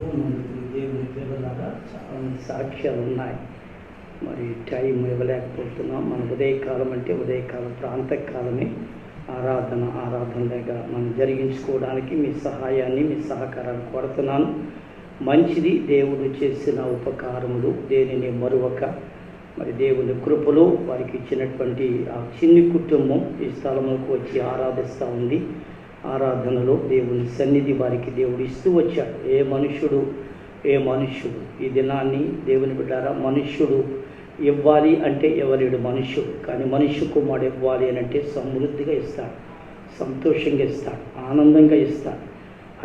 దేవుని పిల్లలాగా చాలా సాక్ష్యాలు ఉన్నాయి. మరి టైం ఇవ్వలేకపోతున్నాం. మన ఉదయకాలం అంటే ఉదయకాలం ప్రాంతకాలమే ఆరాధనగా మనం జరిగించుకోవడానికి మీ సహాయాన్ని మీ సహకారాన్ని కోరుతున్నాను. మంచిది, దేవుడు చేసిన ఉపకారములు దేనిని మరువక మరి దేవుని కృపలో వారికి ఇచ్చినటువంటి ఆ చిన్ని కుటుంబం ఈ స్థలములకు వచ్చి ఆరాధిస్తూ ఉంది. ఆరాధనలో దేవుని సన్నిధి వారికి దేవుడు ఇస్తూ వచ్చాడు. ఏ మనుష్యుడు ఈ దినాన్ని దేవుని బిడ్డారా, మనుష్యుడు ఇవ్వాలి అంటే ఎవలేడు మనుష్యుడు, కానీ మనుష్య కుమారుడు ఇవ్వాలి అని అంటే సమృద్ధిగా ఇస్తాడు, సంతోషంగా ఇస్తాడు, ఆనందంగా ఇస్తాడు.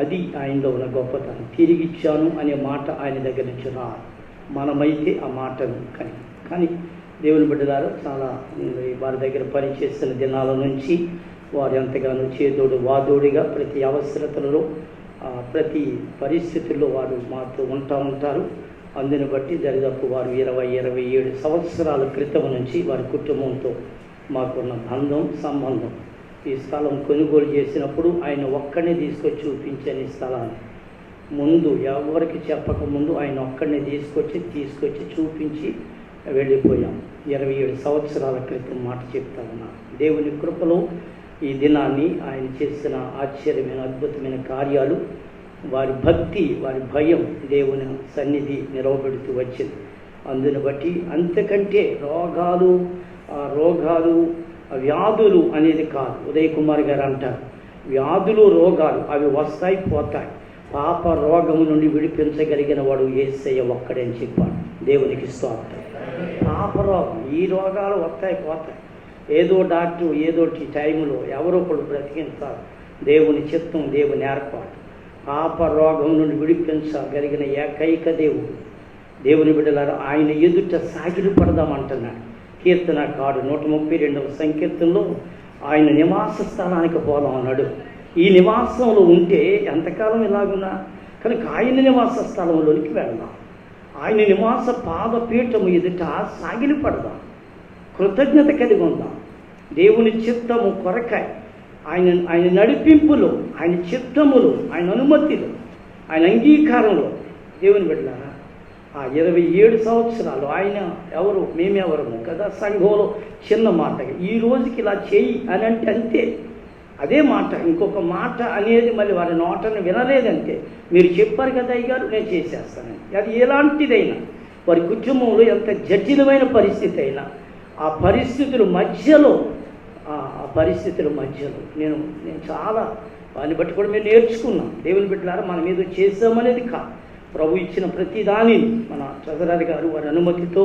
అది ఆయనలో ఉన్న గొప్పతనం. తిరిగి ఇచ్చాను అనే మాట ఆయన దగ్గర నుంచి రాదు. మనమైతే ఆ మాటను కానీ దేవుని బిడ్డలారా, చాలా వారి దగ్గర పనిచేసిన దినాల నుంచి వారు ఎంతగానో చేదోడు వాదోడిగా ప్రతి అవసరతలలో ప్రతి పరిస్థితుల్లో వారు మాతో ఉంటారు. అందుని బట్టి దరిదాపు వారు 27 సంవత్సరాల క్రితం నుంచి వారి కుటుంబంతో మాకున్న సంబంధం. ఈ స్థలం కొనుగోలు చేసినప్పుడు ఆయన ఒక్కడినే తీసుకొచ్చి చూపించని స్థలాన్ని ముందు ఎవరికి చెప్పకముందు ఆయన ఒక్కడినే తీసుకొచ్చి చూపించి వెళ్ళిపోయాం. 27 సంవత్సరాల క్రితం మాట చెప్తా ఉన్నాను. దేవుని కృపలో ఈ దినాన్ని ఆయన చేసిన ఆశ్చర్యమైన అద్భుతమైన కార్యాలు, వారి భక్తి, వారి భయం దేవుని సన్నిధి నిలవబెడుతూ వచ్చింది. అందుని బట్టి అంతకంటే రోగాలు వ్యాధులు అనేది కాదు. ఉదయ్ కుమార్ గారు అంటారు, వ్యాధులు రోగాలు అవి వస్తాయి పోతాయి, పాప రోగము నుండి విడిపించగలిగిన వాడు యేసయ్య ఒక్కడే అని చెప్పాడు. దేవునికి స్తోత్రం. పాప రోగం, ఈ రోగాలు వస్తాయి పోతాయి, ఏదో డాక్టర్ ఏదో టైంలో ఎవరో ఒకడు బ్రతికించాలి. దేవుని చిత్తం, దేవుని ఏర్పాటు. పాప రోగం నుండి విడిపించగలిగిన ఏకైక దేవుని బిడ్డలారా, ఆయన ఎదుట సాగిలి పడదామంటున్నాడు కీర్తనకారుడు 132వ సంకీర్తనలో. ఆయన నివాస స్థలానికి పోదాం అన్నాడు. ఈ నివాసంలో ఉంటే ఎంతకాలం ఇలాగున్నా కనుక ఆయన నివాస స్థలంలోనికి వెళదాం. ఆయన నివాస పాదపీఠము ఎదుట సాగిలి పడదాం, కృతజ్ఞత కలిగి ఉందాం. దేవుని చిత్తము కొరకాయ ఆయన నడిపింపులో, ఆయన చిత్తములో, ఆయన అనుమతిలో, ఆయన అంగీకారంలో దేవుని బిడ్డలారా, ఆ 27 సంవత్సరాలు ఆయన ఎవరు మేమెవరము కదా. సంఘంలో చిన్న మాటగా ఈ రోజుకి ఇలా చేయి అని అంటే అంతే, అదే మాట. ఇంకొక మాట అనేది మళ్ళీ వారి నోటను వినలేదంటే, మీరు చెప్పారు కదా అయ్యగారు నేను చేసేస్తానని. అది ఎలాంటిదైనా వారి కుటుంబంలో ఎంత జటిలమైన పరిస్థితి అయినా ఆ పరిస్థితుల మధ్యలో నేను చాలా వారిని బట్టి కూడా మేము నేర్చుకున్నాం. దేవుని బిడ్డలారా, మన మీద చేసామనేది కాదు, ప్రభు ఇచ్చిన ప్రతి దానిని మన చదరాలి గారు వారి అనుమతితో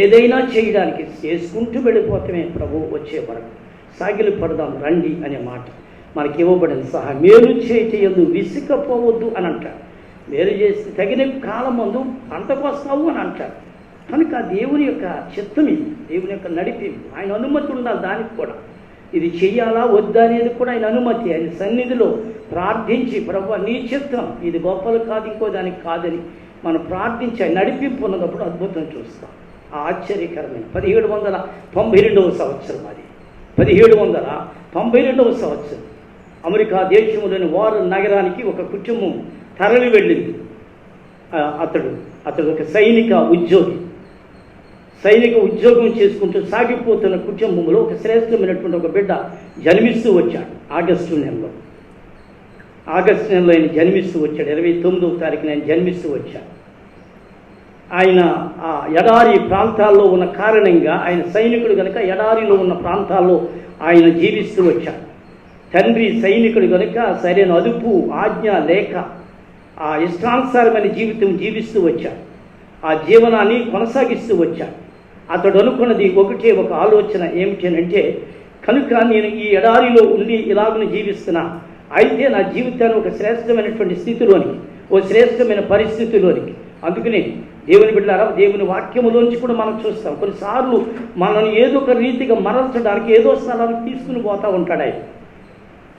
ఏదైనా చేయడానికి చేసుకుంటూ వెళ్ళిపోతామే. ప్రభు వచ్చే వరకు సాగిలి పడదాం రండి అనే మాట మనకి ఇవ్వబడిన సహాయం. మేలు చేయటందు విసికపోవద్దు అని అంటారు. మేలు చేసి తగిన కాలం ముందు పంటకొస్తావు అని అంటారు. కనుక దేవుని యొక్క చిత్తం ఇది, దేవుని యొక్క నడిపింపు, ఆయన అనుమతి ఉండాలి. దానికి కూడా ఇది చెయ్యాలా వద్దా అనేది కూడా ఆయన అనుమతి. ఆయన సన్నిధిలో ప్రార్థించి, ప్రభు నీ చిత్తం, ఇది గొప్పలు కాదు ఇంకో దానికి కాదని మనం ప్రార్థించి ఆయన నడిపింపు ఉన్నప్పుడు అద్భుతం చూస్తాం. ఆ ఆశ్చర్యకరమైన 1792వ సంవత్సరం, అది 1792వ సంవత్సరం అమెరికా దేశంలోని వారు నగరానికి ఒక కుటుంబం తరలి వెళ్ళింది. అతడు ఒక సైనిక ఉద్యోగం చేసుకుంటూ సాగిపోతున్న కుటుంబంలో ఒక శ్రేష్టమైనటువంటి ఒక బిడ్డ జన్మిస్తూ వచ్చాడు. ఆగస్టు నెలలో ఆయన జన్మిస్తూ వచ్చాడు. 29వ తారీఖున ఆయన జన్మిస్తూ వచ్చాడు. ఆయన ఆ ఎడారి ప్రాంతాల్లో ఉన్న కారణంగా, ఆయన సైనికుడు కనుక ఎడారిలో ఉన్న ప్రాంతాల్లో ఆయన జీవిస్తూ వచ్చాడు. తండ్రి సైనికుడు కనుక సరైన అదుపు ఆజ్ఞ లేక ఆ ఇష్టానుసారమైన జీవితం జీవిస్తూ వచ్చాడు. ఆ జీవనాన్ని కొనసాగిస్తూ వచ్చాడు. అతడు అనుకున్నది ఒక ఆలోచన ఏమిటంటే, కనుక నేను ఈ ఎడారిలో ఉండి ఇలాగను జీవిస్తున్నా, అయితే నా జీవితాన్ని ఒక శ్రేష్టమైనటువంటి స్థితిలోనికి, ఓ శ్రేష్టమైన పరిస్థితిలోనికి. అందుకనే దేవుని బిడ్డలారా, దేవుని వాక్యములోంచి కూడా మనం చూస్తాం, కొన్నిసార్లు మనల్ని ఏదో ఒక రీతిగా మరల్చడానికి ఏదో స్థలానికి తీసుకుని పోతూ ఉంటాడు. ఆయన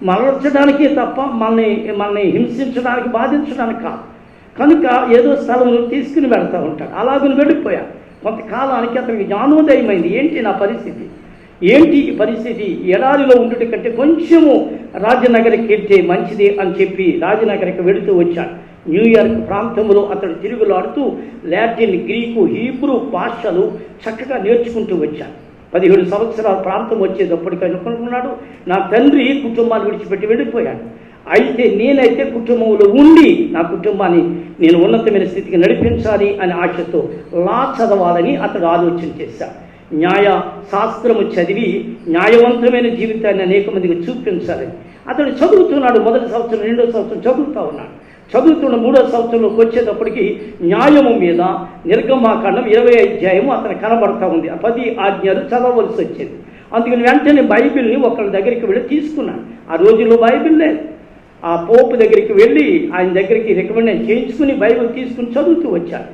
మరల్చడానికే తప్ప మనల్ని హింసించడానికి, బాధించడానికి కాదు. కనుక ఏదో స్థలంలో తీసుకుని వెళ్తూ ఉంటాడు. అలాగని వెళ్ళిపోయాడు. కొంతకాలానికి అతనికి జ్ఞానోదయమైంది. ఏంటి నా పరిస్థితి, ఏంటి ఈ పరిస్థితి, ఎడారిలో ఉండుట కంటే కొంచెము రాజనగరికి వెళ్తే మంచిది అని చెప్పి రాజనగరికి వెళుతూ వచ్చాడు. న్యూయార్క్ ప్రాంతంలో అతడు తిరుగులాడుతూ లాటిన్, గ్రీకు, హీబ్రూ భాషలు చక్కగా నేర్చుకుంటూ వచ్చాడు. 17 సంవత్సరాల ప్రాంతం వచ్చేటప్పటికి అనుకున్నాడు, నా తండ్రి కుటుంబాన్ని విడిచిపెట్టి వెళ్ళిపోయాడు. అయితే నేనైతే కుటుంబంలో ఉండి నా కుటుంబాన్ని నేను ఉన్నతమైన స్థితికి నడిపించాలి అనే ఆశతో లా చదవాలని అతడు ఆలోచన చేశాడు. న్యాయ శాస్త్రము చదివి న్యాయవంతమైన జీవితాన్ని అనేక మందికి చూపించాలని అతడు చదువుతున్నాడు. 1వ సంవత్సరం, 2వ సంవత్సరం చదువుతూ ఉన్నాడు. చదువుతున్న 3వ సంవత్సరంలోకి వచ్చేటప్పటికి న్యాయము మీద నిర్గమాకాండం 20వ అధ్యాయము అతను కనబడతా ఉంది. 10 ఆజ్ఞలు చదవలసి వచ్చింది. అందుకని వెంటనే బైబిల్ని ఒకళ్ళ దగ్గరికి వెళ్ళి తీసుకున్నాను. ఆ రోజుల్లో బైబిల్ లేదు. ఆ పోపు దగ్గరికి వెళ్ళి ఆయన దగ్గరికి రికమెండ్ చేయించుకుని బైబిల్ తీసుకుని చదువుతూ వచ్చాడు.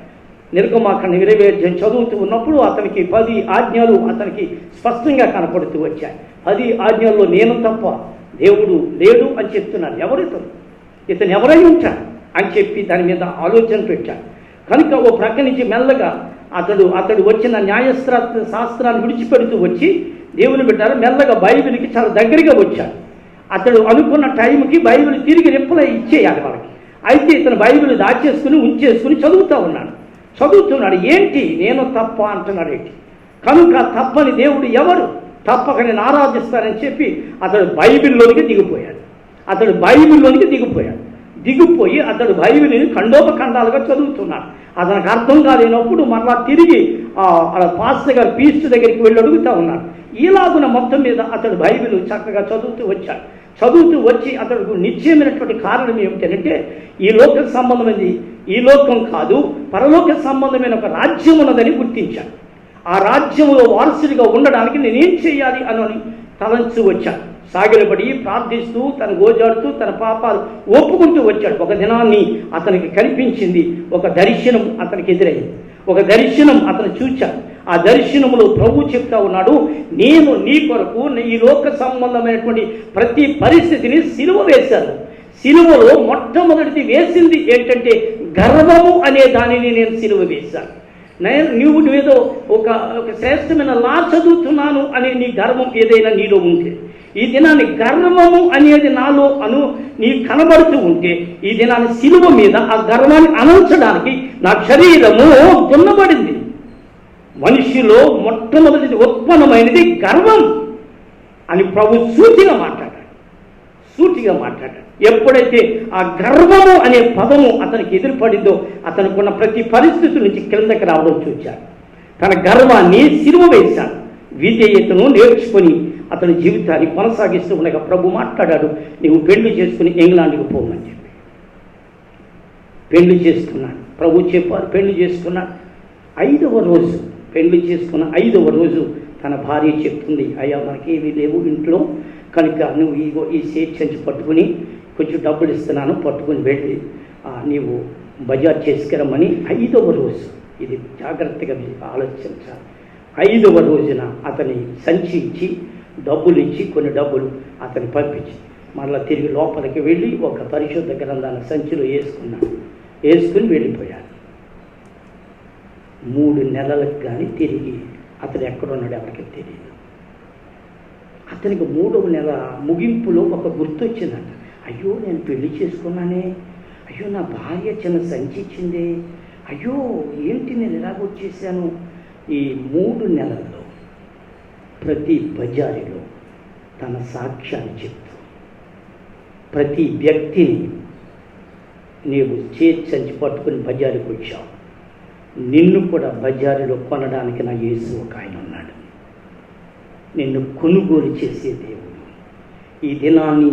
నిర్గమాకాండం 20వ అధ్యాయం చదువుతూ ఉన్నప్పుడు అతనికి 10 ఆజ్ఞలు అతనికి స్పష్టంగా కనపడుతూ వచ్చాయి. 10 ఆజ్ఞల్లో నేను తప్ప దేవుడు లేడు అని చెప్తున్నాడు. ఇతను ఎవరై ఉంటాడు అని చెప్పి దాని మీద ఆలోచన పెట్టాడు. కనుక ఓ ప్రక్క నుంచి మెల్లగా అతడు వచ్చిన శాస్త్రాన్ని విడిచిపెడుతూ వచ్చి దేవుని బిడ్డారు మెల్లగా బైబిల్కి చాలా దగ్గరగా వచ్చాడు. అతడు అనుకున్న టైంకి బైబిల్ తిరిగి రిప్లై ఇచ్చేయాలి వాళ్ళకి. అయితే ఇతను బైబిల్ దాచేసుకుని ఉంచేసుకుని చదువుతున్నాడు. ఏంటి నేను తప్ప అంటున్నాడు ఏంటి? కనుక తప్పని దేవుడు ఎవరు? తప్పక నేను ఆరాధిస్తానని చెప్పి అతడు బైబిల్లోనికి దిగిపోయాడు. దిగిపోయి అతడు బైబిల్ని ఖండోపఖండాలుగా చదువుతున్నాడు. అతనికి అర్థం కాలేనప్పుడు మరలా తిరిగి పాస్టర్ గారు పీస్ట్ దగ్గరికి వెళ్ళి అడుగుతూ ఉన్నాడు. ఇలాగున మొత్తం మీద అతడు బైబిల్ చక్కగా చదువుతూ వచ్చి అతడు నిశ్చయమైనటువంటి కారణం ఏమిటంటే ఈ లోక సంబంధమైనది ఈ లోకం కాదు, పరలోక సంబంధమైన ఒక రాజ్యం ఉన్నదని గుర్తించాడు. ఆ రాజ్యంలో వారసుడిగా ఉండడానికి నేనేం చేయాలి అని తలంచి వచ్చాడు. సాగిలపడి ప్రార్థిస్తూ తన గోజాడుతూ తన పాపాలు ఒప్పుకుంటూ వచ్చాడు. ఒక దినాన్ని అతనికి కనిపించింది, ఒక దర్శనం అతనికి ఎదురైంది. ఒక దర్శనం అతను చూచాడు. ఆ దర్శనములో ప్రభు చెప్తా ఉన్నాడు, నేను నీ కొరకు ఈ లోక సంబంధమైనటువంటి ప్రతి పరిస్థితిని సిలువ వేశాను. సిలువలో మొట్టమొదటిది వేసింది ఏంటంటే గర్వము అనే దానిని నేను సిలువ వేశాను. నువ్వేదో ఒక శ్రేష్టమైన లా చదువుతున్నాను అనే నీ గర్వం ఏదైనా నీలో ఉంటే, ఈ దినాన్ని గర్వము అనేది నాలో నీ కనబడుతూ ఉంటే, ఈ దినాన్ని సిలువ మీద ఆ గర్వాన్ని అణల్చడానికి నా శరీరము దున్నబడింది. మనిషిలో మొట్టమొదటి ఉత్పన్నమైనది గర్వం అని ప్రభు సూటిగా మాట్లాడాడు. ఎప్పుడైతే ఆ గర్వము అనే పదము అతనికి ఎదురుపడిందో అతనుకున్న ప్రతి పరిస్థితి నుంచి క్రిందకి రావడం చూచాడు. తన గర్వాన్ని సిలువ వేశాడు. విధేయతను నేర్చుకొని అతని జీవితాన్ని కొనసాగిస్తూ ఉండగా ప్రభు మాట్లాడాడు, నీవు పెళ్లి చేసుకుని ఇంగ్లాండ్కి పోమని చెప్పి. పెళ్లి చేసుకున్నాడు. ప్రభు చెప్పారు, పెళ్లి చేసుకున్నాడు. 5వ రోజు పెళ్లి చేసుకున్న 5వ రోజు తన భార్య చెప్తుంది, అయ్యా మనకేమీ లేవు ఇంట్లో, కనుక నువ్వు ఈ సేట్ సంచి పట్టుకుని కొంచెం డబ్బులు ఇస్తున్నాను, పట్టుకుని వెళ్ళి నీవు బజార్ చేసుకురమ్మని. 5వ రోజు, ఇది జాగ్రత్తగా ఆలోచించాలి. 5వ రోజున అతని సంచి ఇచ్చి డబ్బులు ఇచ్చి కొన్ని డబ్బులు అతన్ని పంపించి మళ్ళీ తిరిగి లోపలికి వెళ్ళి ఒక పరిశుద్ధ గ్రంథాన్ని సంచిలో వేసుకుని వెళ్ళిపోయాడు. 3 నెలలకు కానీ తిరిగి అతను ఎక్కడున్నాడు ఎవరికి తెలియదు. అతనికి 3వ నెల ముగింపులో ఒక గుర్తు వచ్చిందంట. అయ్యో నేను పెళ్లి చేసుకున్నానే, అయ్యో నా భార్య చిన్న సంచి ఇచ్చిందే, అయ్యో ఏంటి నేను ఎలాగొచ్చేసాను. ఈ 3 నెలల్లో ప్రతి బజారులో తన సాక్ష్యాన్ని చెప్తూ ప్రతి వ్యక్తిని, నీవు సంచి పట్టుకుని బజారుకి వచ్చావు, నిన్ను కూడా బజారులో కొనడానికి నా యేసు ఒక ఆయన ఉన్నాడు, నిన్ను కొనుగోలు చేసే దేవుడు. ఈ దినాన్ని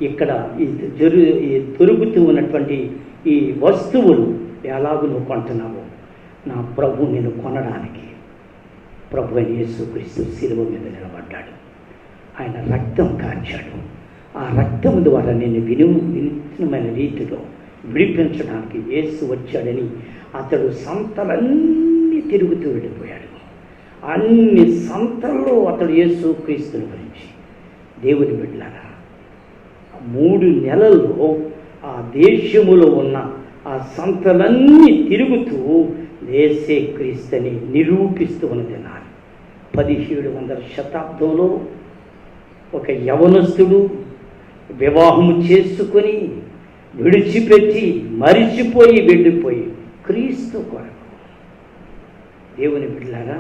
ఇక్కడ దొరుకుతూ ఉన్నటువంటి ఈ వస్తువులు ఎలాగూ నువ్వు కొంటున్నావు, నా ప్రభు నేను కొనడానికి ప్రభు అయిన యేసుక్రీస్తు శిలువ మీద నిలబడ్డాడు. ఆయన రక్తం కార్చాడు. ఆ రక్తం ద్వారా నేను వినూత్నమైన రీతిలో విడిపించడానికి యేసు వచ్చాడని అతడు సంతలన్నీ తిరుగుతూ వెళ్ళిపోయాడు. అన్ని సంతల్లో అతడు యేసుక్రీస్తుని గురించి, దేవుని బిడ్డలారా, 3 నెలల్లో ఆ దేశములో ఉన్న ఆ సంతలన్నీ తిరుగుతూ యేసుక్రీస్తుని నిరూపిస్తూ ఉన్నదినాడు. 1700 శతాబ్దంలో ఒక యవనస్తుడు వివాహము చేసుకొని విడిచిపెట్టి మరిచిపోయి వెళ్ళిపోయి క్రీస్తు కొరకు. దేవుని బిడ్డలారా,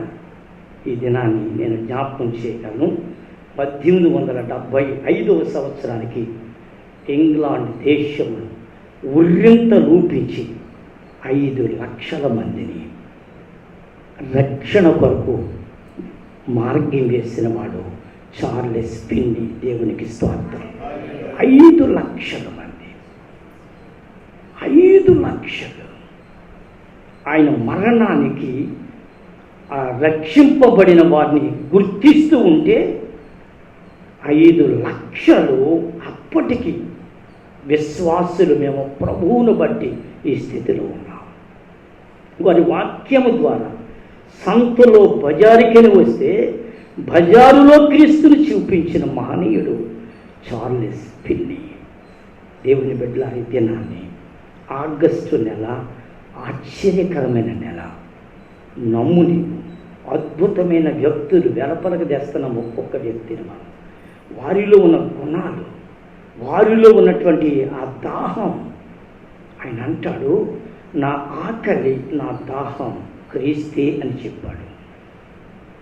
ఈ దినాన్ని నేను జ్ఞాపకం చేయగలను. 1875 సంవత్సరానికి ఇంగ్లాండ్ దేశము ఉర్రింత రూపించి 5 లక్షల మందిని రక్షణ కొరకు మార్గం వేసిన వాడు చార్లెస్ ఫిన్నీ. దేవునికి స్తోత్రం. 5 లక్షల మంది, 5 లక్షలు. ఆయన మరణానికి రక్షింపబడిన వారిని గుర్తిస్తూ ఉంటే 5 లక్షలు అప్పటికి విశ్వాసులు మేము ప్రభువును బట్టి ఈ స్థితిలో ఉన్నాం. వారి వాక్యము ద్వారా సంతలో బజారుకి వస్తే బజారులో క్రీస్తుని చూపించిన మహనీయుడు చార్లెస్ ఫిన్నీ. దేవుని బిడ్డల ఈ దినాన్ని ఆగస్టు నెల ఆశ్చర్యకరమైన నెల. నమ్ముని అద్భుతమైన వ్యక్తులు వెలపలకు తెస్తున్నాం. ఒక్కొక్క వ్యక్తిని మనం వారిలో ఉన్న గుణాలు, వారిలో ఉన్నటువంటి ఆ దాహం. ఆయన అంటాడు, నా ఆకలి, నా దాహం క్రీస్తే అని చెప్పాడు.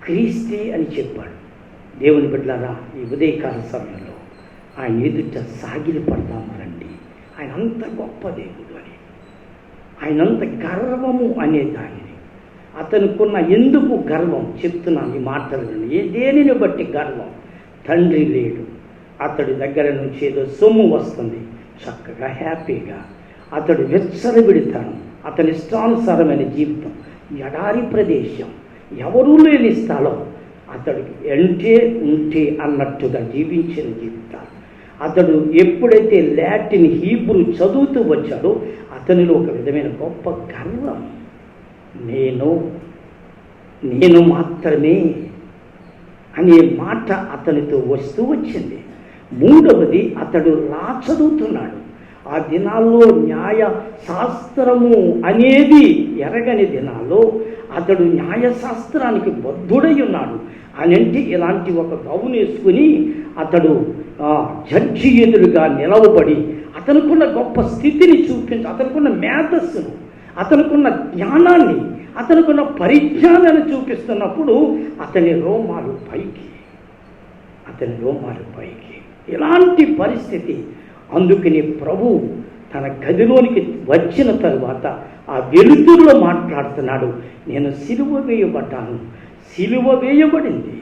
క్రీస్తే అని చెప్పాడు. దేవుని బిడ్డలారా, ఈ ఉదయకాల సమయంలో ఆయన ఎదుట సాగిలి పడతాము రండి. ఆయన అంత గొప్ప దేవుడు అని, ఆయనంత గర్వము అనే దానిని అతనుకున్న ఎందుకు గర్వం చెప్తున్నాను ఈ మాటలను. దేనిని బట్టి గర్వం? తండ్రి లేడు, అతడి దగ్గర నుంచి ఏదో సొమ్ము వస్తుంది, చక్కగా హ్యాపీగా అతడు విచ్చలవిడతాను. అతని ఇష్టానుసారమైన జీవితం, ఎడారి ప్రదేశం, ఎవరూ లేని స్థలం, అతడికి ఉంటే అన్నట్టుగా జీవించిన జీవితాలు. అతడు ఎప్పుడైతే లాటిన్, హీబ్రూ చదువుతూ వచ్చాడో అతనిలో ఒక విధమైన గొప్ప గర్వం. నేను మాత్రమే అనే మాట అతనితో వస్తూ వచ్చింది. మూడవది, అతడు లా చదువుతున్నాడు. ఆ దినాల్లో న్యాయ శాస్త్రము అనేది ఎరగని దినాల్లో అతడు న్యాయశాస్త్రానికి బద్ధుడై ఉన్నాడు. అనంటే ఇలాంటి ఒక గౌను వేసుకుని అతడు జడ్జి ఎదురుగా నిలవబడి అతనుకున్న గొప్ప స్థితిని చూపించి, అతనుకున్న మేధస్సును, అతనుకున్న జ్ఞానాన్ని, అతనుకున్న పరిజ్ఞానాన్ని చూపిస్తున్నప్పుడు అతని రోమాలు పైకి. ఇలాంటి పరిస్థితి. అందుకని ప్రభు తన గదిలోనికి వచ్చిన తరువాత ఆ వెలుతురులో మాట్లాడుతున్నాడు, నేను సిలువ వేయబడ్డాను. సిలువ వేయబడింది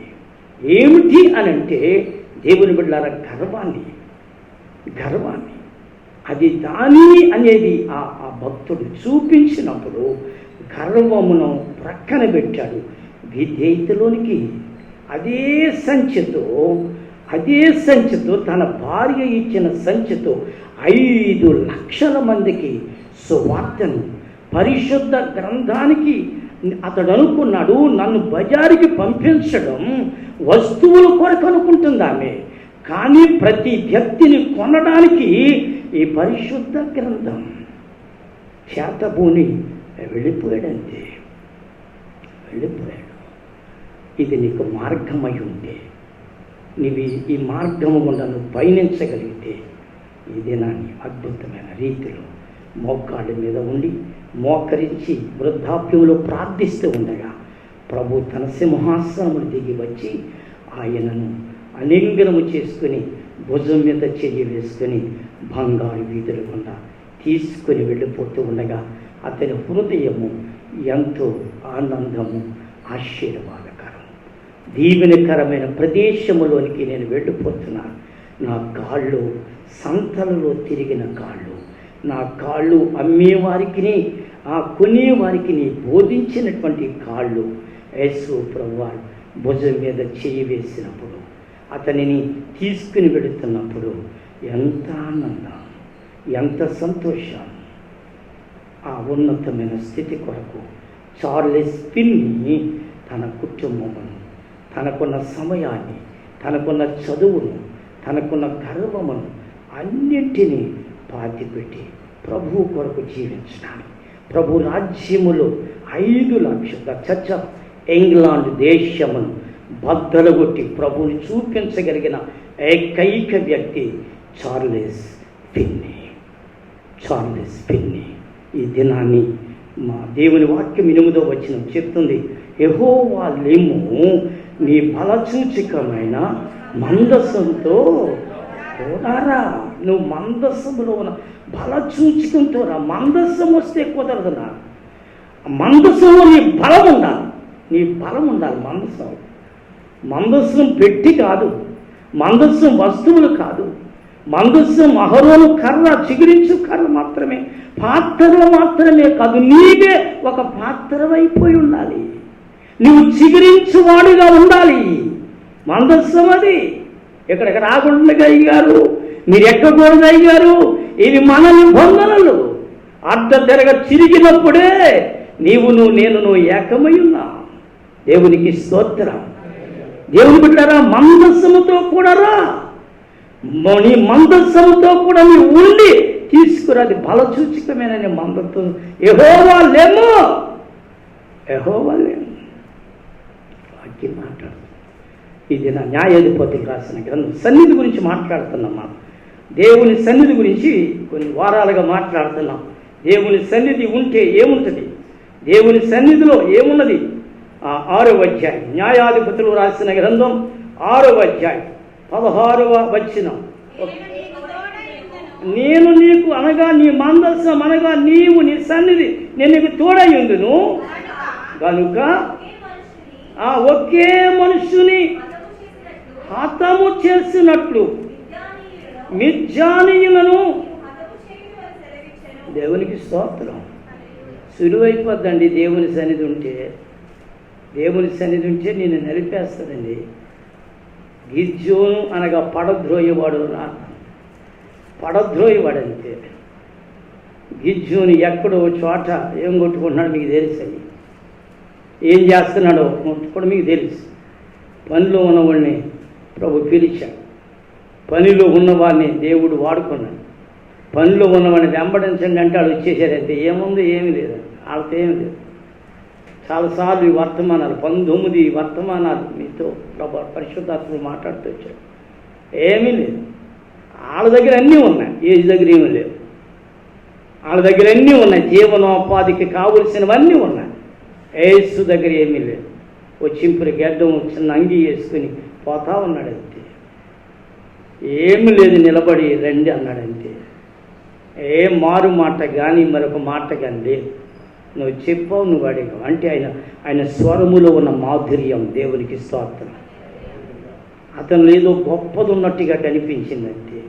ఏమిటి అనంటే, దేవుని బిడ్డలారా, గర్వాన్ని అది దాని అనేది ఆ భక్తుడు చూపించినప్పుడు గర్వమును ప్రక్కన పెట్టాడు. విధేయతలోనికి అదే సంచితో తన భార్య ఇచ్చిన సంచితో 5 లక్షల మందికి సువార్తను, పరిశుద్ధ గ్రంథానికి అతడు అనుకున్నాడు. నన్ను బజారుకి పంపించడం వస్తువుల కొరకు అనుకుంటుంది ఆమె, కానీ ప్రతి వ్యక్తిని కొనడానికి ఈ పరిశుద్ధ గ్రంథం చేతబూని వెళ్ళిపోయాడు. ఇది నీకు మార్గమై ఉంటే, నీవు ఈ మార్గము గుండా నువ్వు పయనించగలిగితే ఈ దినాన్ని అద్భుతమైన రీతిలో మోకాళ్ళ మీద ఉండి మోకరించి వృద్ధాప్యంలో ప్రార్థిస్తూ ఉండగా ప్రభు తన సింహాసనమును దిగి వచ్చి ఆయనను అలింగనము చేసుకుని భుజం మీద చెయ్యి వేసుకొని బంగారు వీధుల గుండా తీసుకొని వెళ్ళిపోతూ ఉండగా అతని హృదయము ఎంతో ఆనందము, ఆశీర్వాదకరం, దీవెనకరమైన ప్రదేశములోనికి నేను వెళ్ళిపోతున్నాను. నా కాళ్ళు సంతలలో తిరిగిన కాళ్ళు, నా కాళ్ళు అమ్మేవారికి కొనేవారికి బోధించినటువంటి కాళ్ళు యేసు ప్రభువారు భుజం మీద చేయి వేసినప్పుడు, అతనిని తీసుకుని వెళుతున్నప్పుడు ఎంత ఆనందం, ఎంత సంతోషం. ఆ ఉన్నతమైన స్థితి కొరకు చార్లెస్ ఫిన్నీ తన కుటుంబమును, తనకున్న సమయాన్ని, తనకున్న చదువును, తనకున్న గర్వమును అన్నింటినీ పాతిపెట్టి ప్రభువు కొరకు జీవించడానికి, ప్రభు రాజ్యములో 5 లక్షల చర్చ్ ఆఫ్ ఇంగ్లాండ్ దేశమును బద్దలగొట్టి ప్రభువుని చూపించగలిగిన ఏకైక వ్యక్తి చార్లెస్ ఫిన్నీ. చార్లెస్ ఫిన్నీ. ఈ దినాన్ని మా దేవుని వాక్యం 8వ వచనం చెప్తుంది, యెహోవా లెమ్ము నీ బలసూచకమైన మందసంతో కూడారా. నువ్వు మందసములో ఉన్న బలసూచకంతో రా. మందసం వస్తే కుదరదు. నా మందసంలో నీ బలం ఉండాలి. నీ బలం ఉండాలి. మందసం పెట్టి కాదు, మందసం వస్తువులు కాదు, మందసం అహరోను కర్ర, చిగురించు కర్ర మాత్రమే, పాత్రలు మాత్రమే కాదు, నీవే ఒక పాత్రవైపోయి ఉండాలి. నువ్వు చిగురించువాడుగా ఉండాలి. మందసం అది ఎక్కడెక్కడ రాకుండా అయ్యారు, మీరు ఎక్కకూడదు అయ్యారు. ఇవి మన నిబంధనలు. అడ్డ తెరగ చిరిగినప్పుడే నేను ఏకమై ఉన్నా. దేవునికి స్తోత్రం. దేవుని బిడ్డలారా, మందసముతో కూడా రా. నీ మందసముతో కూడా నీవు ఉండి తీసుకురాది. బలసూచకమైన మందతో యెహోవా లెమ్ము, యెహోవా లెమ్ము వాక్యం మాట్లాడు. ఇది నా న్యాయాధిపతికి రాసిన గ్రంథం. సన్నిధి గురించి మాట్లాడుతున్నాం. దేవుని సన్నిధి గురించి కొన్ని వారాలుగా మాట్లాడుతున్నాం. దేవుని సన్నిధి ఉంటే ఏముంటుంది, దేవుని సన్నిధిలో ఏమున్నది. 6వ అధ్యాయం, న్యాయాధిపతులు రాసిన గ్రంథం 6వ అధ్యాయం 16వ వచనం. నేను నీకు అనగా నీ మందసం అనగా నీవు, నీ సన్నిధి నేను నీకు తోడై ఉందును గనుక ఒకే మనుషుని హతము చేసినట్లు మిద్యానీయులను. దేవునికి స్తోత్రం. సులువైపోద్దండి దేవుని సన్నిధి ఉంటే. దేవుని సన్నిధి ఉంటే నేను నలిపేస్తానండి. గిద్యోను అనగా పడద్రోయేవాడు. పడద్రోయేవాడంతే. గిద్యోను ఎక్కడో చోట ఏం కొట్టుకుంటున్నాడు మీకు తెలుసు. ఏం చేస్తున్నాడో కూడా మీకు తెలుసు. పనిలో ఉన్నవాడిని ప్రభు పిలిచాడు. పనిలో ఉన్నవాడిని దేవుడు వాడుకున్నాడు. పనిలో ఉన్నవాడిని వెంబడించండి అంటే వాళ్ళు వచ్చేసారంటే ఏముంది, ఏమీ లేదు. వాళ్ళతో ఏమి లేదు. చాలాసార్లు ఈ వర్తమానాలు 19 వర్తమానాలు మీతో ప్రభు పరిశుద్ధాత్మలు మాట్లాడుతూ వచ్చాడు. ఏమీ లేదు. వాళ్ళ దగ్గర అన్నీ ఉన్నాయి, ఏజ్ దగ్గర ఏమీ లేవు. వాళ్ళ దగ్గర అన్నీ ఉన్నాయి, జీవనోపాధికి కావలసినవన్నీ ఉన్నాయి. యేసు దగ్గర ఏమీ లేదు. ఓ చింపురి గడ్డం, చిన్న అంగి వేసుకుని పోతా ఉన్నాడంతే. ఏమి లేదు, నిలబడి రండి అన్నాడంతే. ఏ మారు మాట కానీ మరొక మాట కానీ లేదు. నువ్వు చెప్పావు, నువ్వు అడిగావు అంటే ఆయన స్వరములో ఉన్న మాధుర్యం దేవునికి స్తోత్రం. అతను ఏదో గొప్పది ఉన్నట్టుగా కనిపించిందంటే,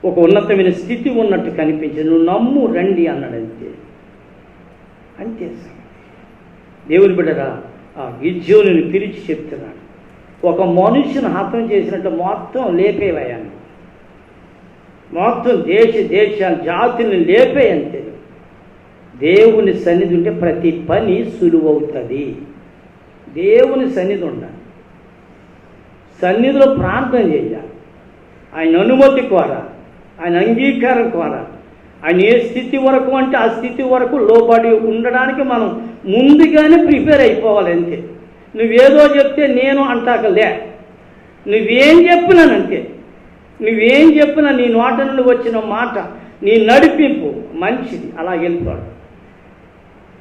ఒక ఉన్నతమైన స్థితి ఉన్నట్టు కనిపించింది. నువ్వు నమ్ము రండి అన్నాడంతే. అంతే. దేవుని బిడ్డరా, గిద్యోనుని పిలిచి చెప్తున్నాడు, ఒక మనుషుని హతం చేసినట్టు మొత్తం లేపేవయ్యాను. మొత్తం దేశాలు జాతుల్ని లేపేయంతే. దేవుని సన్నిధి ఉంటే ప్రతి పని సులువవుతుంది. దేవుని సన్నిధి ఉండాలి. సన్నిధిలో ప్రార్థన చేయాలి. ఆయన అనుమతి కోరా, ఆయన అంగీకారం కోరా. ఆయన ఏ స్థితి వరకు అంటే ఆ స్థితి వరకు లోబడి ఉండడానికి మనం ముందుగానే ప్రిపేర్ అయిపోవాలి అంతే. నువ్వేదో చెప్తే నేను అంటాకలే. నువ్వేం చెప్పినానంతే. నువ్వేం చెప్పినా నీ నోట నుండి వచ్చిన మాట, నీ నడిపింపు మంచిది, అలా వెళ్ళిపోడు.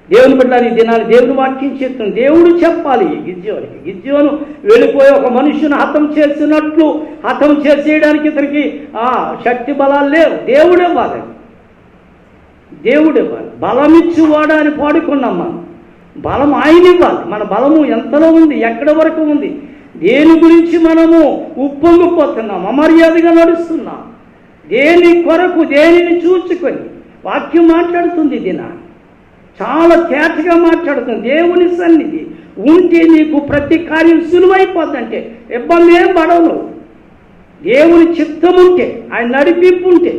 దేవుని బిడ్డ ఈ దినాన్ని దేవుని వాక్యం చెప్తుంది. దేవుడు చెప్పాలి గిద్యోనికి. గిద్యోను వెళ్ళిపోయి ఒక మనుషుని హతం చేసినట్లు హతం చేసేయడానికి ఇతనికి శక్తి బలాలు లేవు. దేవుడే ఇవ్వాలి. బలమిచ్చువాడా అని పాడుకున్నాం మనం. బలం ఆయన ఇవ్వాలి. మన బలము ఎంతలో ఉంది, ఎక్కడ వరకు ఉంది, దేని గురించి మనము ఉప్పొంగిపోతున్నాం, అమర్యాదగా నడుస్తున్నాం, దేని కొరకు, దేనిని చూసుకొని వాక్యం మాట్లాడుతుంది. దినా చాలా తేటగా మాట్లాడుతుంది. దేవుని సన్నిధి ఉంటే నీకు ప్రతి కార్యం సులువైపోద్దంటే ఇబ్బంది ఏం పడవు. దేవుని చిత్తం ఉంటే, ఆయన నడిపింపు ఉంటే,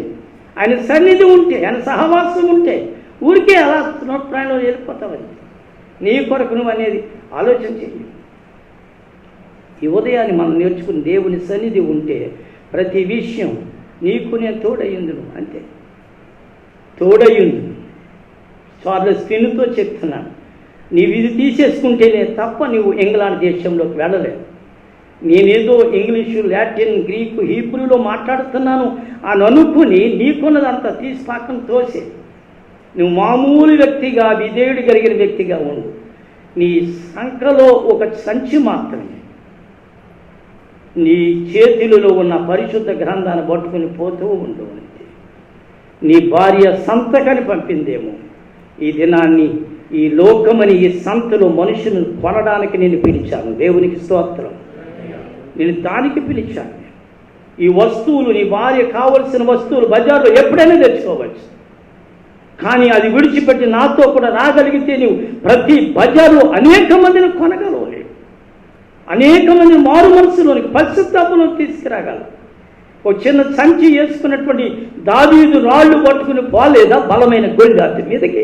ఆయన సన్నిధి ఉంటే, ఆయన సహవాసం ఉంటే ఊరికే అలా ప్రాణంలో వెళ్ళిపోతావని నీ కొరకు నువ్వు అనేది ఆలోచన చేయి. ఈ ఉదయాన్ని మనం నేర్చుకుని దేవుని సన్నిధి ఉంటే ప్రతి విషయం నీకు నేను తోడయ్యుందును అంతే. తోడయ్యుందును. చార్లెస్ ఫిన్నీతో చెప్తున్నాను, నీవు ఇది తీసేసుకుంటేనే తప్ప నీవు ఇంగ్లాండ్ దేశంలోకి వెళ్ళలేవు. నేనేదో ఇంగ్లీషు, లాటిన్, గ్రీకు, హీబ్రూలో మాట్లాడుతున్నాను అని అనుకుని నీకున్నదంతా తీసి పక్కన తోసే. నువ్వు మామూలు వ్యక్తిగా, విధేయుడు కలిగిన వ్యక్తిగా ఉండు. నీ సంఖ్యలో ఒక సంచి మాత్రమే, నీ చేతులలో ఉన్న పరిశుద్ధ గ్రంథాన్ని పట్టుకుని పోతూ ఉండు. నీ భార్య సంతకని పంపిందేమో. ఈ దినాన్ని, ఈ లోకమని ఈ సంతలో మనుషులను కొనడానికి నేను పిలిచాను. దేవునికి స్తోత్రం. నేను దానికి పిలిచాను. ఈ వస్తువులు, నీ భార్య కావలసిన వస్తువులు బజార్లో ఎప్పుడైనా తెచ్చుకోవచ్చు. కానీ అది విడిచిపెట్టి నాతో కూడా రాగలిగితే నువ్వు ప్రతి బజార్లో అనేక మందిని కొనగలవు. అనేక మంది మారు మనసులోనికి, పరిశుద్ధాత్మలోకి తీసుకురాగలవు. ఒక చిన్న సంచి వేసుకున్నటువంటి దావీదు రాళ్ళు పట్టుకుని పోలేదా బలమైన గొల్లాతి మీదకి?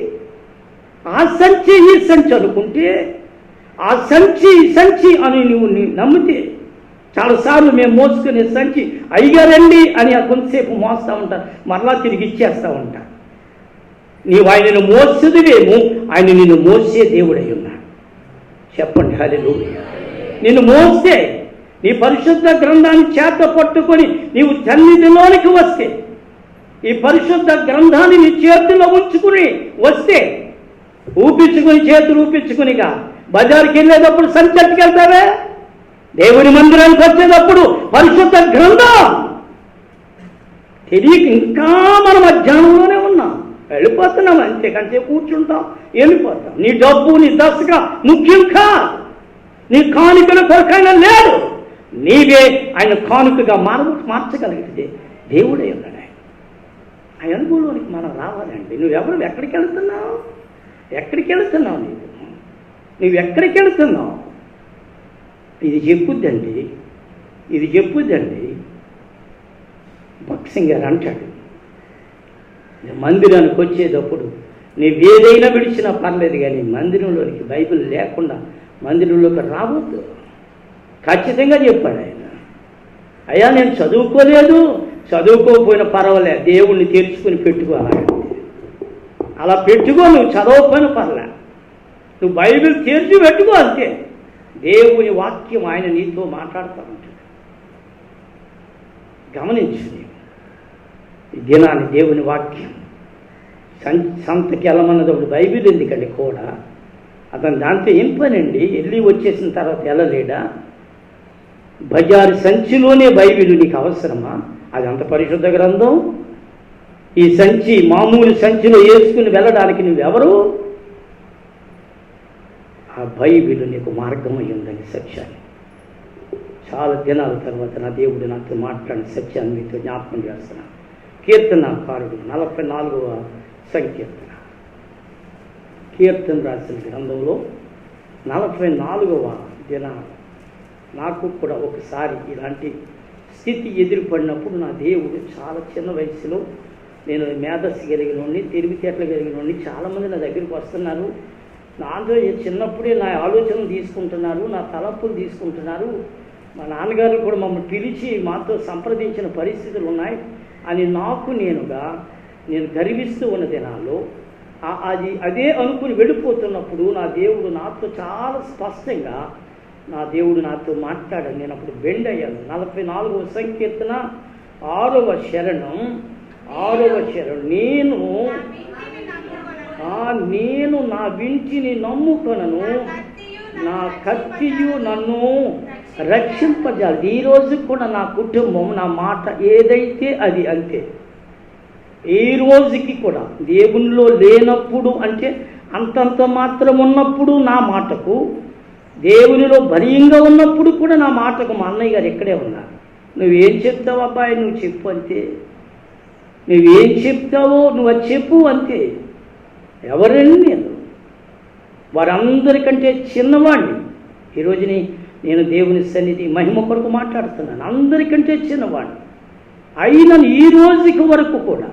ఆ సంచి ఈ సంచి అనుకుంటే, ఆ సంచి ఈ సంచి అని నువ్వు నమ్మితే, చాలాసార్లు మేము మోసుకునే సంచి అయ్యగారండి అని కొంతసేపు మోస్తూ ఉంటారు, మరలా తిరిగి ఇచ్చేస్తూ ఉంటారు. నీవు ఆయనను మోసేదివేమో, ఆయన నిన్ను మోసే దేవుడై ఉన్నాడు. చెప్పండి హల్లెలూయా. నిన్ను మోస్తే, నీ పరిశుద్ధ గ్రంథాన్ని చేత పట్టుకొని నీవు సన్నిధిలోనికి వస్తే, ఈ పరిశుద్ధ గ్రంథాన్ని నీ చేతిలో ఉంచుకుని వస్తే, ఊపించుకుని చేతులు ఊపించుకునిగా బజారుకి వెళ్ళేటప్పుడు సంచట్టుకు వెళ్తావే, దేవుని మందిరానికి వచ్చేటప్పుడు పరిశుద్ధ గ్రంథం తెలియక ఇంకా మనం అజ్ఞానంలోనే ఉన్నాం. వెళ్ళిపోతున్నాం, అంతేకంటే కూర్చుంటాం, వెళ్ళిపోతాం. నీ డబ్బు, నీ దశగా ముఖ్యం కాదు. నీ కానుకల కొరకైనా లేదు, నీవే ఆయన కానుకగా మార్చగలిగితే దేవుడే ఉన్నాడు. ఆ అనుభవంలోనికి మనం రావాలండి. నువ్వెవరు, ఎక్కడికి వెళుతున్నావు? ఎక్కడికి వెళుతున్నావు? నువ్వు ఎక్కడికి వెళుతున్నావు? ఇది చెప్పుద్దండి, ఇది చెప్పుద్దండి. భక్సింగ్ గారు అంటాడు, మందిరానికి వచ్చేటప్పుడు నువ్వేదైనా విడిచినా పర్లేదు, కానీ మందిరంలోనికి బైబిల్ లేకుండా మందిరంలోకి రావద్దు. ఖచ్చితంగా చెప్పాడు ఆయన. అయ్యా నేను చదువుకోలేదు, చదువుకోకపోయినా పర్వాలేదు, దేవుణ్ణి తెరుచుకుని పెట్టుకోవాలి. అలా పెట్టుకో, నువ్వు చదవకపోయినా పర్లే, నువ్వు బైబిల్ తెరిచి పెట్టుకో అంతే. దేవుని వాక్యం ఆయన నీతో మాట్లాడుతూ ఉంటాడు. గమనించు, ఈ దినాన్ని దేవుని వాక్యం సంతకి వెళ్ళమన్నప్పుడు బైబిల్ ఎందుకండి కూడా? అతను దాంతో ఏం పనండి? వెళ్ళి వచ్చేసిన తర్వాత వెళ్ళలేడా? బజారు సంచిలోనే బైబిల్ నీకు అవసరమా? అది అంత పరిశుద్ధ గ్రంథం. ఈ సంచి మామూలు సంచిలో వేసుకుని వెళ్ళడానికి నువ్వెవరు? ఆ బైబిల్ నీకు మార్గమై ఉందని సత్యాన్ని చాలా దినాల తర్వాత నా దేవుడు నాతో మాట్లాడిన సత్యాన్ని మీతో జ్ఞాపకం చేస్తున్నాను. కీర్తనకారుడు 44వ సంకీర్తన, కీర్తన రాసిన గ్రంథంలో 44వ దినాలు. నాకు కూడా ఒకసారి ఇలాంటి స్థితి ఎదురుపడినప్పుడు నా దేవుడు చాలా చిన్న వయసులో, నేను మేధస్సు కలిగినోడిని, తెలివితేటలు కలిగినోడిని, చాలామంది నా దగ్గరికి వస్తున్నారు. నాతో చిన్నప్పుడే నా ఆలోచనలు తీసుకుంటున్నారు, నా తలపులు తీసుకుంటున్నారు. మా నాన్నగారు కూడా మమ్మల్ని పిలిచి మాతో సంప్రదించిన పరిస్థితులు ఉన్నాయి అని నేను గర్విస్తూ ఉన్న దినాల్లో అదే అనుకుని వెళ్ళిపోతున్నప్పుడు నా దేవుడు నాతో చాలా స్పష్టంగా నా దేవుడు నాతో మాట్లాడాడు. నేను అప్పుడు బెండ్ అయ్యాను. 44వ సంకీర్తన 6వ శరణం, నేను నా వింటిని నమ్ముకొనను, నా కత్తియు నన్ను రక్షింపజాలి. ఈరోజు కూడా నా కుటుంబం నా మాట ఏదైతే అది అంతే. ఈ రోజుకి కూడా దేవునిలో లేనప్పుడు, అంటే అంతంత మాత్రం ఉన్నప్పుడు నా మాటకు, దేవునిలో బలీయంగా ఉన్నప్పుడు కూడా నా మాటకు మా అన్నయ్య గారు ఇక్కడే ఉన్నారు. నువ్వేం చెప్తావు అబ్బాయి, నువ్వు చెప్పు అంతే. నువ్వేం చెప్తావో నువ్వు అది చెప్పు అంతే. ఎవరండి నేను? వారందరికంటే చిన్నవాడిని. ఈరోజుని నేను దేవుని సన్నిధి మహిమ కొరకు మాట్లాడుతున్నాను. అందరికంటే చిన్నవాడిని అయినా ఈ రోజుకి వరకు కూడా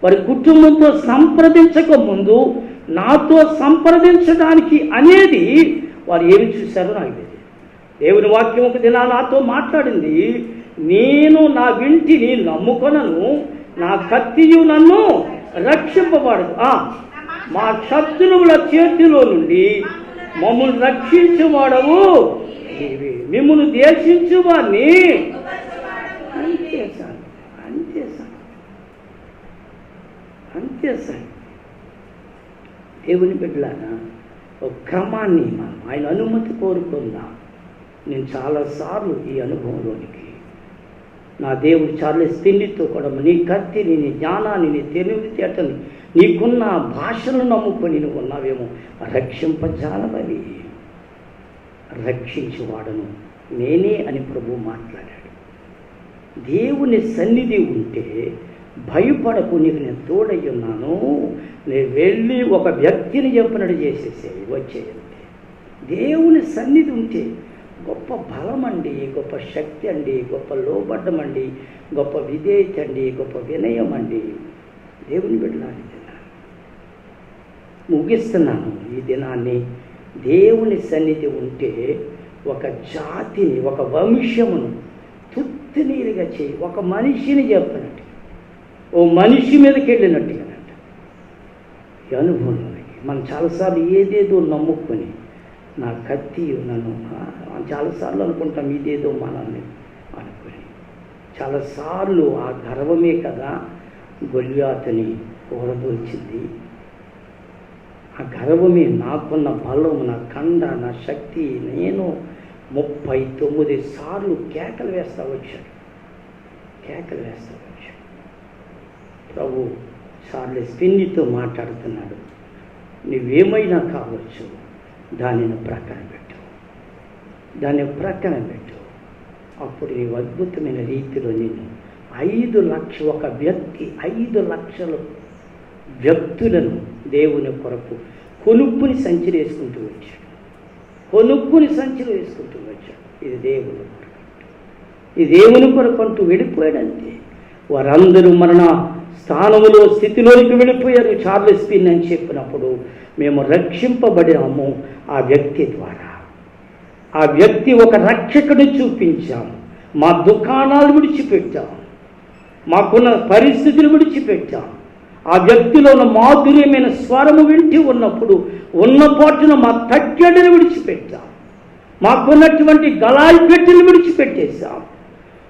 వారి కుటుంబంతో సంప్రదించక ముందు నాతో సంప్రదించడానికి అనేది వారు ఏమి చూశారో నాకు తెలియదు. దేవుని వాక్యం ఒక దినా నాతో మాట్లాడింది, నేను నా వింటిని నమ్ముకొనను, నా కత్తియు నన్ను రక్షింపబడదు. మా శత్రువుల చేతిలో నుండి మమ్మల్ని రక్షించేవాడవు నీవే. మిమ్మును ద్వేషించు వారిని అంతే సార్, అంతే సార్, అంతే సార్. దేవుని బిడ్డలారా, ఒక క్రమాన్ని మనం ఆయన అనుమతి కోరుకుందాం. నేను చాలాసార్లు ఈ అనుభవంలోనికి నా దేవుడు చార్లెస్ పిన్నితో కూడా నీ కత్తిని, నీ జ్ఞానాన్ని, నీ తెలివితేటని, నీకున్న భాషను నమ్ముకొని నువ్వు ఉన్నావేమో, రక్షింపజాలవని, రక్షించేవాడను నేనే అని ప్రభు మాట్లాడాడు. దేవుని సన్నిధి ఉంటే భయపడకు, నీకు నేను తోడై ఉన్నాను, నేను వెళ్ళి ఒక వ్యక్తిని చెప్పినట్టు చేసేసేవి వచ్చేయండి. దేవుని సన్నిధి ఉంటే గొప్ప బలం అండి, గొప్ప శక్తి అండి, గొప్ప లోబడ్డం అండి, గొప్ప విధేయత అండి, గొప్ప వినయం అండి. దేవుని బిడ్డలారా, ముగిస్తున్నాను ఈ దినాన్ని. దేవుని సన్నిధి ఉంటే ఒక జాతిని, ఒక వంశమును తుత్తినీరుగా చేయి. ఒక మనిషిని చెప్పినట్టు, ఓ మనిషి మీదకి వెళ్ళినట్టుగానంట ఈ అనుభవంలోకి. మనం చాలాసార్లు ఏదేదో నమ్ముకొని, నా కత్తి నన్ను చాలాసార్లు అనుకుంటాం, ఇదేదో మనల్ని అనుకుని. చాలాసార్లు ఆ గర్వమే కదా గొల్యాతుని కూరదోల్చింది. ఆ గర్వమే నాకున్న బలం, నా కండ, నా శక్తి. నేను 39 సార్లు కేకలు వేస్తా వచ్చాడు, కేకలు వేస్తా వచ్చాడు. ప్రభు చార్లెస్ పిన్నితో మాట్లాడుతున్నాడు, నువ్వేమైనా కావచ్చు, దానిని ప్రక్కన పెట్టు, దాన్ని ప్రక్కన పెట్టు. అప్పుడు నీవు అద్భుతమైన రీతిలో నేను 5 లక్షల, ఒక వ్యక్తి 5 లక్షల వ్యక్తులను దేవుని కొరకు కొనుక్కుని సంచిలో వేసుకుంటూ వచ్చాడు, కొనుక్కుని సంచిలో వేసుకుంటూ వచ్చాడు. ఇది దేవుని కొరకు, ఈ దేవుని కొరకు అంటూ వెళ్ళిపోయాడంతే. వారందరూ మరణ స్థానములో, స్థితిలోనికి వెళ్ళిపోయారు. చార్లెస్ పిన్ అని చెప్పినప్పుడు మేము రక్షింపబడినాము ఆ వ్యక్తి ద్వారా. ఆ వ్యక్తి ఒక రక్షకుడు చూపించాం. మా దుకాణాలు విడిచిపెట్టాం, మాకున్న పరిస్థితులు విడిచిపెట్టాం. ఆ వ్యక్తిలో ఉన్న మాధుర్యమైన స్వరము వింటూ ఉన్నప్పుడు ఉన్న పాటున మా తగ్గడిని విడిచిపెట్టాం, మాకున్నటువంటి గలాయి పెట్టెలు విడిచిపెట్టేశాం.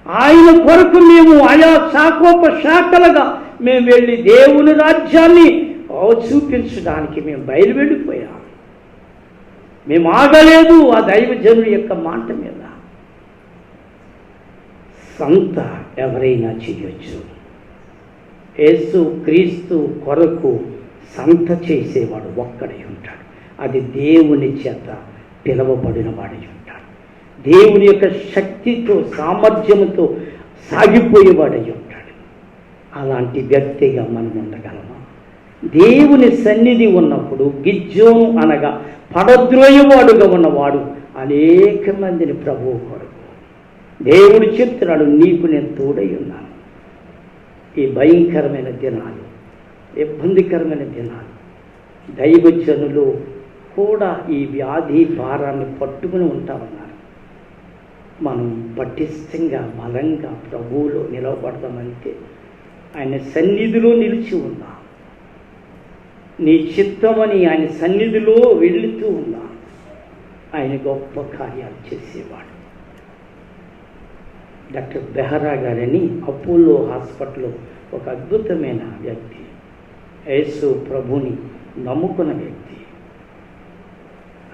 ఆయన కొరకు మేము ఆయా శాఖోపశాఖలుగా మేము వెళ్ళి దేవుని రాజ్యాన్ని చూపించడానికి మేము బయలువెళ్ళిపోయాం. మేము ఆగలేదు ఆ దైవజనుడి యొక్క మాట మీద. సంత ఎవరైనా చేయొచ్చు, యేసు క్రీస్తు కొరకు సంత చేసేవాడు ఒక్కడై ఉంటాడు. అది దేవుని చేత పిలవబడిన వాడై ఉంటాడు. దేవుని యొక్క శక్తితో, సామర్థ్యంతో సాగిపోయేవాడై ఉంటాడు. అలాంటి వ్యక్తిగా మనం ఉండగలమా? దేవుని సన్నిధి ఉన్నప్పుడు గిజ్జోను అనగా పడద్రోయవాడుగా ఉన్నవాడు అనేక మందిని ప్రభువు కొరకు దేవుడు చెప్తున్నాడు, నీకు నేను తోడై ఉన్నాను. ఈ భయంకరమైన దినాలు, ఇబ్బందికరమైన దినాలు, దైవజనులు కూడా ఈ వ్యాధి భారాన్ని పట్టుకుని ఉంటామన్నారు. మనం పటిష్టంగా, బలంగా ప్రభువులో నిలవబడదామంటే ఆయన సన్నిధిలో నిలిచి ఉందాం. నీ చిత్తమని ఆయన సన్నిధిలో వెళుతూ ఉందాం. ఆయన గొప్ప కార్యాలు చేసేవాడు. డాక్టర్ బెహరా గారని అపోలో హాస్పిటల్లో ఒక అద్భుతమైన వ్యక్తి, యేసు ప్రభుని నమ్ముకున్న వ్యక్తి.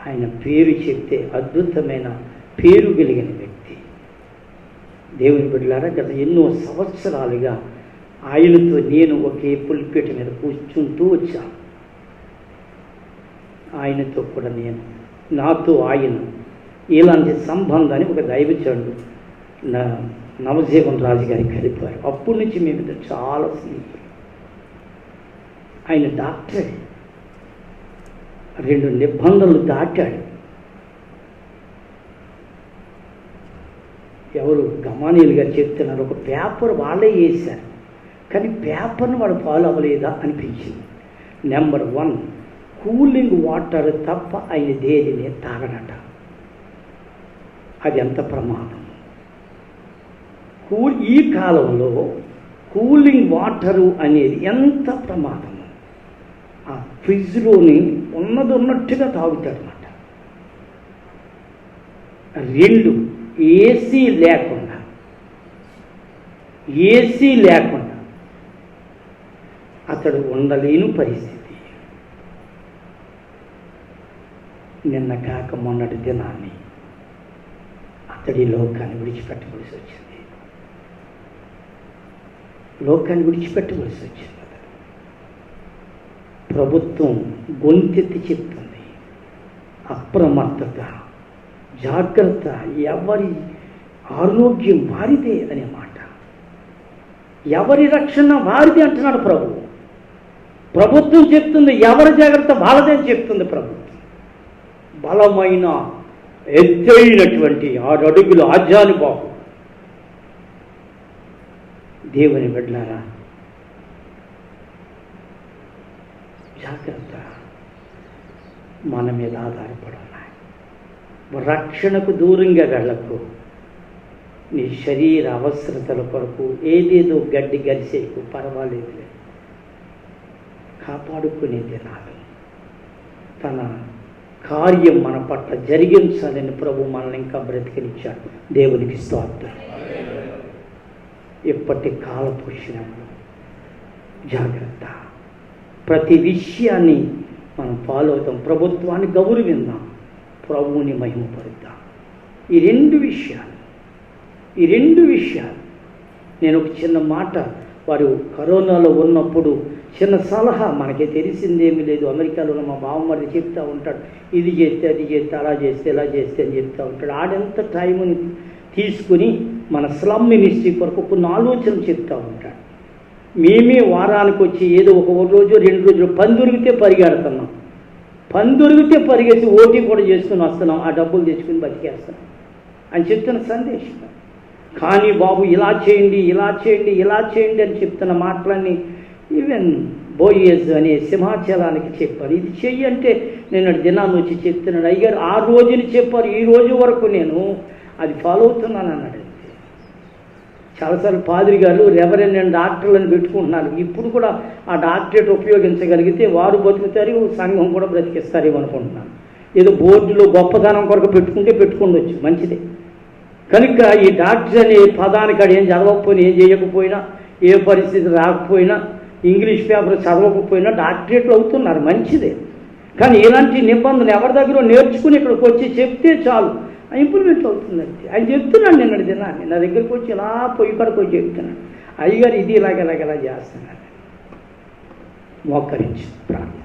ఆయన పేరు చెప్తే అద్భుతమైన పేరు కలిగిన వ్యక్తి. దేవుని బిడ్డలారా, గత ఎన్నో సంవత్సరాలుగా ఆయనతో నేను ఒకే పులిపేట మీద కూర్చుంటూ వచ్చాను. ఆయనతో కూడా నాతో ఆయన ఇలాంటి సంబంధాన్ని ఒక దైవజనుడు నవజీవన్ రాజు గారికి కలిపారు. అప్పటి నుంచి మేము చాలా స్నేహితులు. ఆయన డాక్టరే, 2 నిబంధనలు దాటాడు. ఎవరు గమానీయులు గారు చెప్తున్నారు, ఒక పేపర్ వాళ్ళే వేశారు, కానీ పేపర్ను వాడు ఫాలో అవ్వలేదా అనిపించింది. నెంబర్ 1, కూలింగ్ వాటర్ తప్ప ఆయన దేనిని తాగడట. అది ఎంత ప్రమాదం! ఈ కాలంలో కూలింగ్ వాటరు అనేది ఎంత ప్రమాదం! ఆ ఫ్రిడ్జ్లోని ఉన్నది ఉన్నట్టుగా తాగుతాడనమాట. 2 ఏసీ లేకుండా అతడు ఉండలేని పరిస్థితి. నిన్న కాక మొన్నటి దినాన్ని అతడి లోకాన్ని విడిచిపెట్టవలసి వచ్చింది. ప్రభుత్వం గొంతెత్తి చెప్తుంది, అప్రమత్తత, జాగ్రత్త, ఎవరి ఆరోగ్యం వారిదే అనే మాట, ఎవరి రక్షణ వారిది అంటున్నాడు ప్రభుత్వం చెప్తుంది, ఎవరి జాగ్రత్త వాళ్ళదే అని చెప్తుంది ప్రభుత్వం. బలమైన ఎత్తైనటువంటి 6 అడుగులు ఆజానుబాహు దేవుని బిడ్డలారా, జాగ్రత్త మన మీద ఆధారపడి ఉన్నాయి. రక్షణకు దూరంగా వెళ్ళకు. నీ శరీర అవసరతల కొరకు ఏదేదో గడ్డి గరిసేకు, పర్వాలేదులే. కాపాడుకునే దినాలు తన కార్యం మన పట్ల జరిగించాలని ప్రభు మనల్ని ఇంకా బ్రతికినిచ్చాడు. దేవునికి స్తోత్రం. ఇప్పటి కాలపురుషులు జాగ్రత్త. ప్రతి విషయాన్ని మనం ఫాలో అవుతాం. ప్రభుత్వాన్ని గౌరవిందాం, ప్రభువుని మహిమపరుద్దాం. ఈ రెండు విషయాలు నేను ఒక చిన్న మాట, వారు కరోనాలో ఉన్నప్పుడు చిన్న సలహా, మనకి తెలిసిందేమీ లేదు. అమెరికాలో ఉన్న మా బావమరిది చెప్తూ ఉంటాడు, ఇది చేస్తే అది చేస్తే, అలా చేస్తే ఇలా చేస్తే అని చెప్తూ ఉంటాడు. ఆడెంత టైంని తీసుకుని మన స్లమ్ మినిస్ట్రీ కొరకు కొన్ని ఆలోచనలు చెప్తూ ఉంటాడు. మేమే వారానికి వచ్చి ఏదో ఒక రోజు 2 రోజులు పని దొరికితే పరిగెడుతున్నాం, పని దొరికితే పరిగెత్తి ఓటీ కూడా చేసుకుని వస్తున్నాం, ఆ డబ్బులు తెచ్చుకుని బతికేస్తున్నాం అని చెప్తున్న సందేశం. కానీ బాబు ఇలా చేయండి అని చెప్తున్న మాటలన్నీ ఈవెన్ బోయేజ్ అనే సింహాచలానికి చెప్పారు. ఇది చెయ్యి అంటే నేను దినాన్ని వచ్చి చెప్తున్నాడు. అయ్యారు ఆ రోజుని చెప్పారు, ఈ రోజు వరకు నేను అది ఫాలో అవుతున్నాను అన్నాడు. చాలాసార్లు పాదిరి గారు రెవరెండ్ అండ్ డాక్టర్లను పెట్టుకుంటున్నారు. ఇప్పుడు కూడా ఆ డాక్టరేట్ ఉపయోగించగలిగితే వారు బతుకుతారు, సంఘం కూడా బ్రతికిస్తారేమో అనుకుంటున్నాను. ఏదో బోర్డులో గొప్పదనం కొరకు పెట్టుకుండొచ్చు, మంచిదే. కనుక ఈ డాక్టర్ అనే పదానికి అక్కడ ఏం చదవకపోయినా, ఏం చేయకపోయినా, ఏ పరిస్థితి రాకపోయినా, ఇంగ్లీష్ పేపర్ చదవకపోయినా డాక్టరేట్లు అవుతున్నారు, మంచిదే. కానీ ఇలాంటి నిబంధనలు ఎవరి దగ్గర నేర్చుకుని ఇక్కడికి వచ్చి చెప్తే చాలు, ఇంప్లిమెంట్ అవుతుందండి. ఆయన చెప్తున్నాడు నిన్న దినాన్ని నా దగ్గరికి వచ్చి ఇలా పొయ్యి కడుకు వచ్చి చెప్తున్నాడు, అయ్యగారు ఇది ఇలాగ చేస్తున్నాడు. మోకరించి ప్రార్థన.